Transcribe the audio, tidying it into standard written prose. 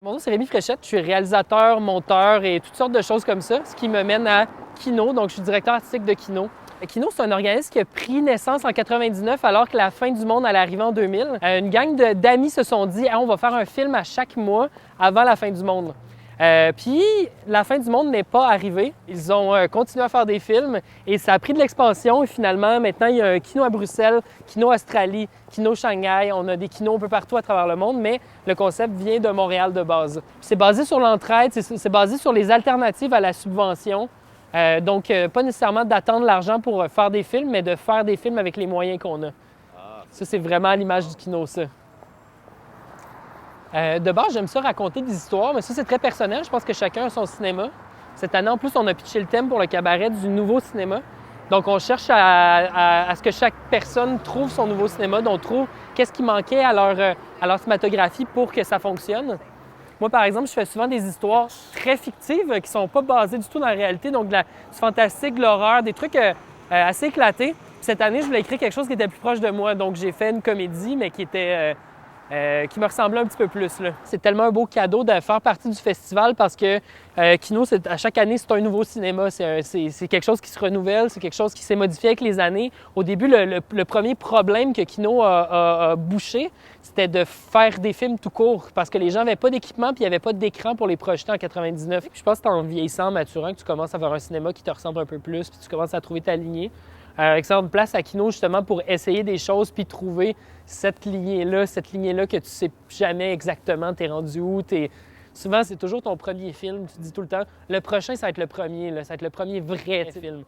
Mon nom, c'est Rémi Fréchette. Je suis réalisateur, monteur et toutes sortes de choses comme ça, ce qui me mène à Kino. Donc, je suis directeur artistique de Kino. Kino, c'est un organisme qui a pris naissance en 99 alors que la fin du monde allait arriver en 2000. Une gang d'amis se sont dit on va faire un film à chaque mois avant la fin du monde. Puis la fin du monde n'est pas arrivée. Ils ont continué à faire des films et ça a pris de l'expansion. Et finalement, maintenant, il y a un Kino à Bruxelles, Kino Australie, Kino Shanghai. On a des kinos un peu partout à travers le monde, mais le concept vient de Montréal de base. C'est basé sur l'entraide, c'est basé sur les alternatives à la subvention. Donc, pas nécessairement d'attendre l'argent pour faire des films, mais de faire des films avec les moyens qu'on a. Ça, c'est vraiment à l'image du Kino, ça. De base, j'aime ça raconter des histoires, mais ça, c'est très personnel. Je pense que chacun a son cinéma. Cette année, en plus, on a pitché le thème pour le cabaret du nouveau cinéma. Donc, on cherche à ce que chaque personne trouve son nouveau cinéma, donc trouve qu'est-ce qui manquait à leur cinématographie pour que ça fonctionne. Moi, par exemple, je fais souvent des histoires très fictives qui ne sont pas basées du tout dans la réalité, donc du fantastique, de l'horreur, des trucs assez éclatés. Puis cette année, je voulais écrire quelque chose qui était plus proche de moi, donc j'ai fait une comédie, mais qui me ressemblait un petit peu plus. C'est tellement un beau cadeau de faire partie du festival parce que Kino, à chaque année, c'est un nouveau cinéma. C'est quelque chose qui se renouvelle, c'est quelque chose qui s'est modifié avec les années. Au début, le premier problème que Kino a bouché, c'était de faire des films tout court parce que les gens n'avaient pas d'équipement puis il n'y avait pas d'écran pour les projeter en 99. Puis je pense que c'est en vieillissant, en maturant, que tu commences à faire un cinéma qui te ressemble un peu plus puis tu commences à trouver ta lignée. Excellente place à Kino justement pour essayer des choses puis trouver cette lignée-là que tu sais jamais exactement t'es rendu où. Souvent, c'est toujours ton premier film. Tu te dis tout le temps, le prochain, ça va être le premier, ça va être le premier vrai film.